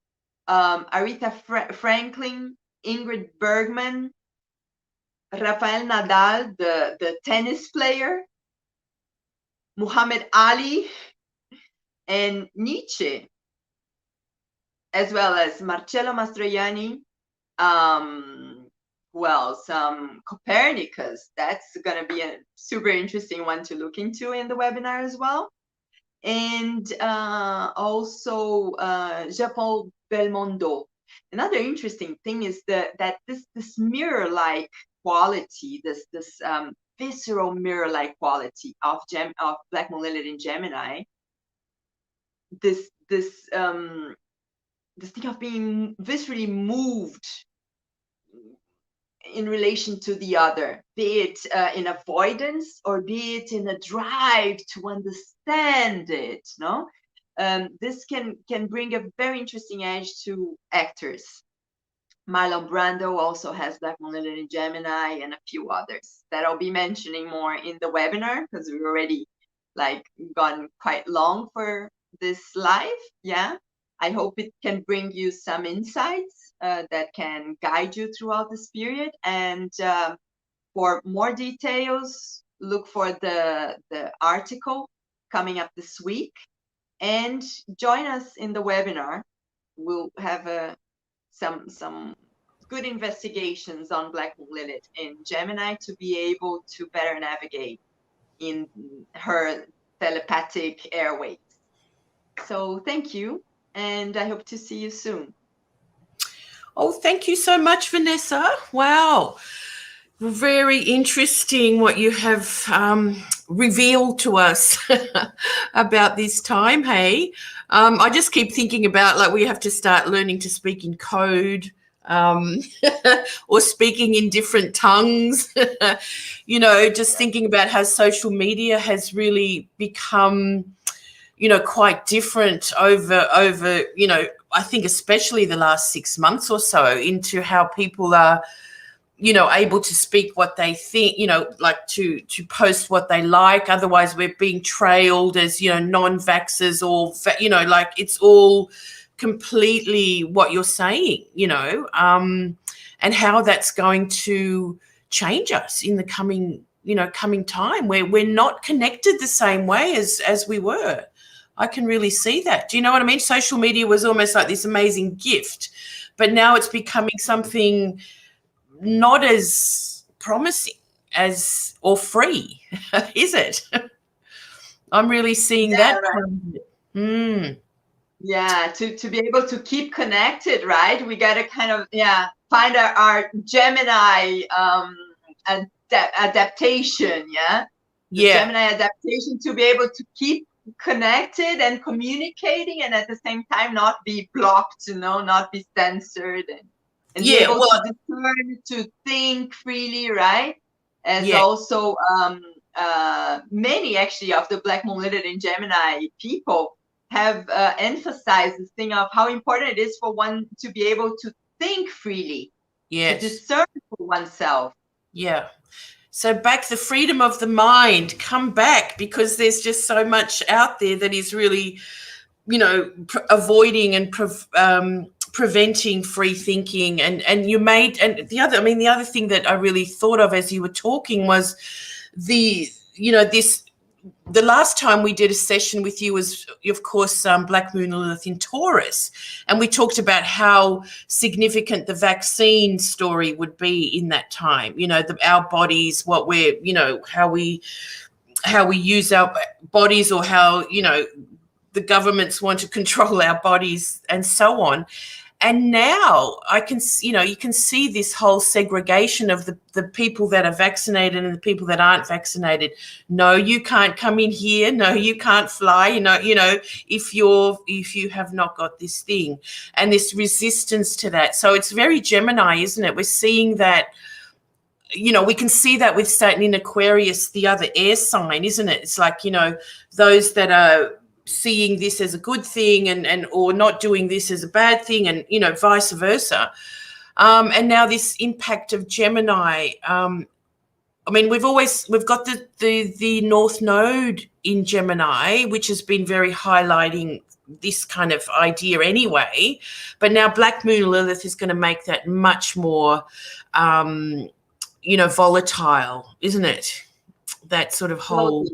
Speaker 2: Aretha Franklin, Ingrid Bergman, Rafael Nadal, the tennis player, Muhammad Ali, and Nietzsche, as well as Marcello Mastroianni. Who else? Copernicus. That's going to be a super interesting one to look into in the webinar as well. And also Jean-Paul Belmondo. Another interesting thing is that this mirror-like quality, this visceral mirror-like quality of Black Moon Lilith in Gemini. This thing of being viscerally moved in relation to the other, be it in avoidance or be it in a drive to understand it. No, this can bring a very interesting edge to actors. Marlon Brando also has Black Moon Lilith in Gemini, and a few others that I'll be mentioning more in the webinar, because we've already like gone quite long for this live. Yeah, I hope it can bring you some insights that can guide you throughout this period. And for more details, look for the article coming up this week, and join us in the webinar. We'll have some good investigations on Black Moon Lilith in Gemini to be able to better navigate in her telepathic airwaves. So thank you, and I hope to see you soon.
Speaker 1: Oh, thank you so much, Vanessa. Wow. Very interesting what you have revealed to us about this time, hey? I just keep thinking about, like, we have to start learning to speak in code, or speaking in different tongues. You know, just thinking about how social media has really become, you know, quite different over, you know, I think especially the last 6 months or so, into how people are, you know, able to speak what they think, you know, like to post what they like. Otherwise we're being trailed as, you know, non-vaxxers, or, you know, like it's all completely what you're saying, you know, and how that's going to change us in the coming coming time where we're not connected the same way as we were. I can really see that. Do you know what I mean? Social media was almost like this amazing gift, but now it's becoming something not as promising as or free, is it? I'm really seeing that.
Speaker 2: Right. Yeah, to be able to keep connected, right? We got to kind of find our Gemini adaptation, Gemini adaptation to be able to keep connected and communicating, and at the same time not be blocked, not be censored, and be able to discern, to think freely, right? As also many actually of the Black Moon Lilith in Gemini people have emphasized this thing of how important it is for one to be able to think freely, to discern for oneself.
Speaker 1: Yeah. So back the freedom of the mind, come back, because there's just so much out there that is really, avoiding and preventing free thinking. And the other thing that I really thought of as you were talking was the last time we did a session with you was, of course, Black Moon Lilith in Taurus, and we talked about how significant the vaccine story would be in that time. Our bodies, what we're, how we use our bodies, or how the governments want to control our bodies, and so on. And now you can see this whole segregation of the people that are vaccinated and the people that aren't vaccinated. No, you can't come in here. No, you can't fly. If you have not got this thing, and this resistance to that. So it's very Gemini, isn't it? We're seeing that. We can see that with Saturn in Aquarius, the other air sign, isn't it? It's like, those that are seeing this as a good thing and or not doing this as a bad thing, and vice versa. And now this impact of Gemini. We've got the North Node in Gemini, which has been very highlighting this kind of idea anyway. But now Black Moon Lilith is going to make that much more, volatile, isn't it? That sort of whole.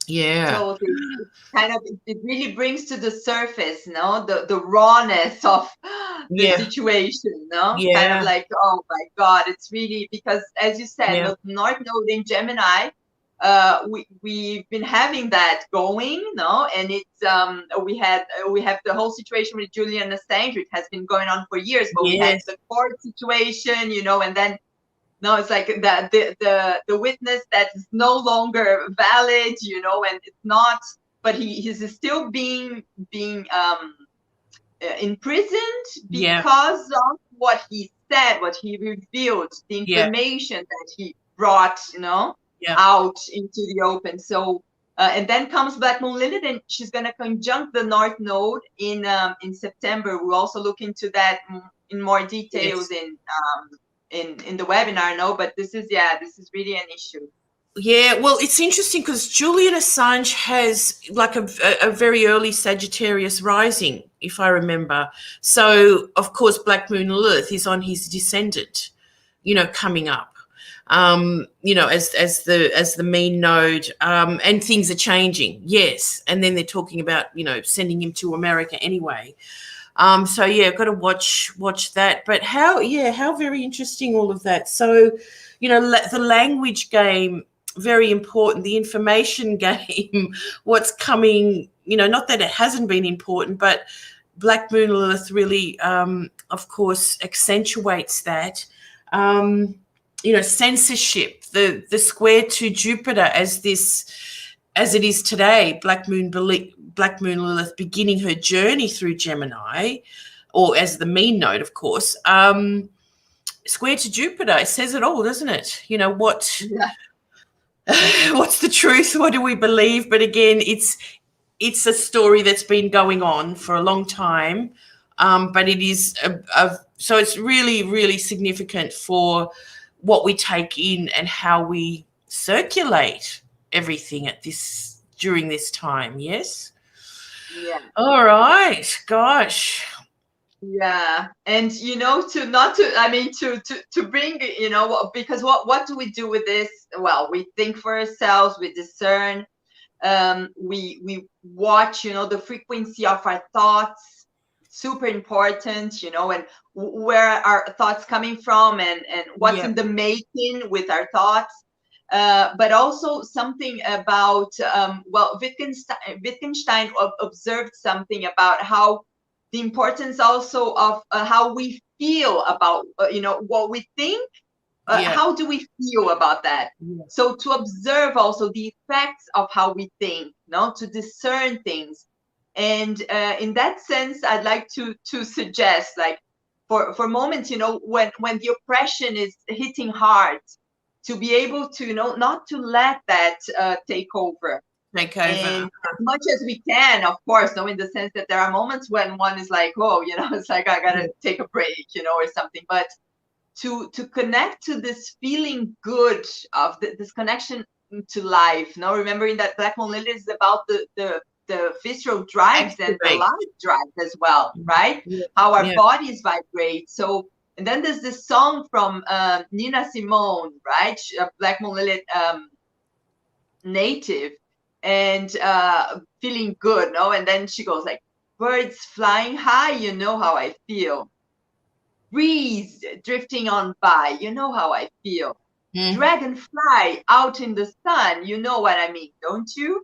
Speaker 2: So it really brings to the surface, the rawness of the situation, kind of like, oh my God, it's really, because as you said, the North Node in Gemini, we've been having that going, and it's we have the whole situation with Julian Assange, it has been going on for years, but we had the court situation, and then no, it's like the witness that is no longer valid, and it's not, but he's still being imprisoned because of what he said, what he revealed, the information that he brought, out into the open. So, and then comes Black Moon Lilith, and she's going to conjunct the North Node in September. We'll also look into that in more details in the webinar, but this is really an issue.
Speaker 1: Yeah, well, it's interesting because Julian Assange has like a very early Sagittarius rising, if I remember. So, of course, Black Moon Lilith is on his descendant, coming up, as the mean node, and things are changing. Yes, and then they're talking about sending him to America anyway. So I've got to watch that. But how very interesting all of that. So, the language game, very important. The information game, what's coming, not that it hasn't been important, but Black Moon Lilith really, of course, accentuates that. Censorship, the square to Jupiter as it is today, Black Moon Lilith beginning her journey through Gemini, or as the mean node, of course, square to Jupiter. It says it all, doesn't it? What's the truth? What do we believe? But again, it's a story that's been going on for a long time, but it is so it's really, really significant for what we take in and how we circulate everything during this time. Yes.
Speaker 2: Yeah.
Speaker 1: All right. Gosh.
Speaker 2: Yeah, and to not to, I mean, to bring, because what do we do with this? Well, we think for ourselves, we discern, we watch, the frequency of our thoughts, super important, and where our thoughts coming from, and what's in the making with our thoughts. But also something about, well, Wittgenstein observed something about how the importance also of how we feel about, what we think. How do we feel about that? So to observe also the effects of how we think, to discern things. And in that sense, I'd like to suggest, like, for moments, when the oppression is hitting hard, to be able to, not to let that take over. And as much as we can, of course, in the sense that there are moments when one is like, oh, it's like, I gotta take a break, or something. But to connect to this feeling good of this connection to life. Now, remembering that Black Moon Lilith is about the visceral drives and the life drives as well, right? How our bodies vibrate. So, and then there's this song from Nina Simone, right? Black Moon Lilith native, and feeling good, no? And then she goes like, birds flying high, you know how I feel. Breeze drifting on by, you know how I feel. Dragonfly out in the sun, you know what I mean, don't you?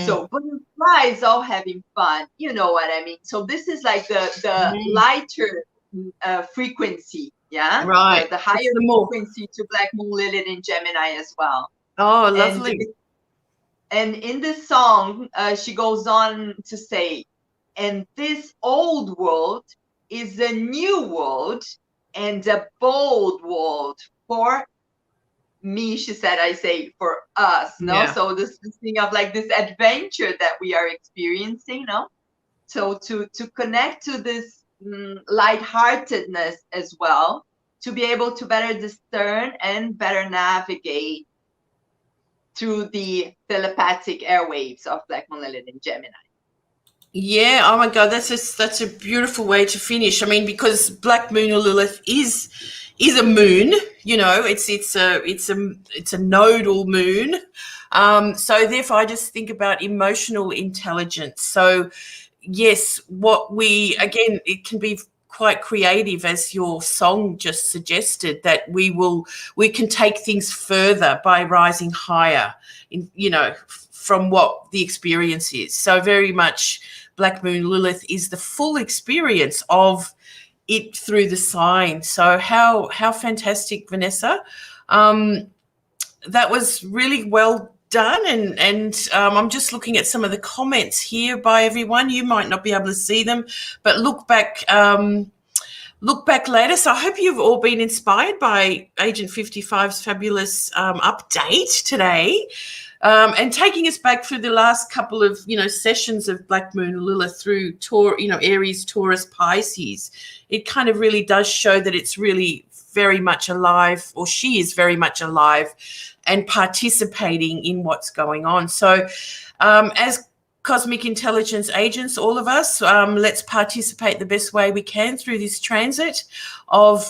Speaker 2: So butterflies all having fun, you know what I mean. So this is like the lighter frequency,
Speaker 1: right?
Speaker 2: The higher frequency to Black Moon Lilith in Gemini as well.
Speaker 1: Oh, lovely.
Speaker 2: And in this song, she goes on to say, and this old world is a new world and a bold world for me, she said, I say for us, no? So this thing of like this adventure that we are experiencing, no? So to connect to this lightheartedness as well, to be able to better discern and better navigate through the telepathic airwaves of Black Moon Lilith in Gemini.
Speaker 1: Yeah, oh my God, that's a beautiful way to finish. I mean, because Black Moon Lilith is a moon, it's a nodal moon. So therefore I just think about emotional intelligence. So yes, it can be quite creative, as your song just suggested, that we can take things further by rising higher from what the experience is. So very much Black Moon Lilith is the full experience of it through the sign. So how fantastic, Vanessa. That was really well done. And I'm just looking at some of the comments here by everyone. You might not be able to see them, but look back later. So I hope you've all been inspired by Agent 55's fabulous update today. And taking us back through the last couple of, sessions of Black Moon Lilith through Aries, Taurus, Pisces, it kind of really does show that it's really very much alive, or she is very much alive and participating in what's going on. So as cosmic intelligence agents, all of us, let's participate the best way we can through this transit of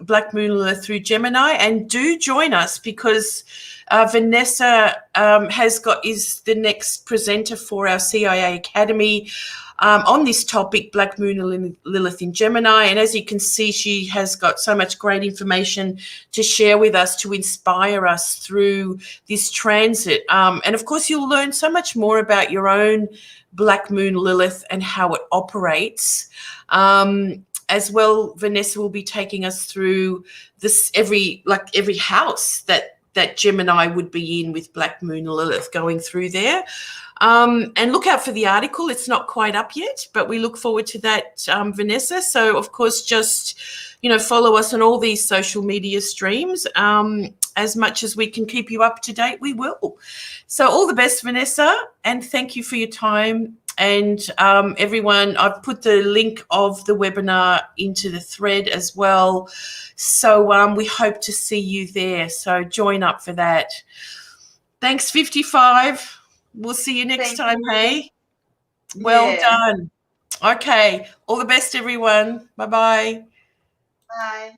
Speaker 1: Black Moon Lilith through Gemini. And do join us, because Vanessa is the next presenter for our CIA Academy on this topic, Black Moon Lilith in Gemini. And as you can see, she has got so much great information to share with us to inspire us through this transit. And of course, you'll learn so much more about your own Black Moon Lilith and how it operates. As well, Vanessa will be taking us through this every house that Gemini would be in with Black Moon Lilith going through there. And look out for the article. It's not quite up yet, but we look forward to that, Vanessa. So, of course, just, follow us on all these social media streams. As much as we can keep you up to date, we will. So all the best, Vanessa, and thank you for your time. And everyone, I've put the link of the webinar into the thread as well. So we hope to see you there. So join up for that. Thanks, 55. We'll see you next time, hey? Well done. Okay. All the best, everyone. Bye-bye.
Speaker 2: Bye.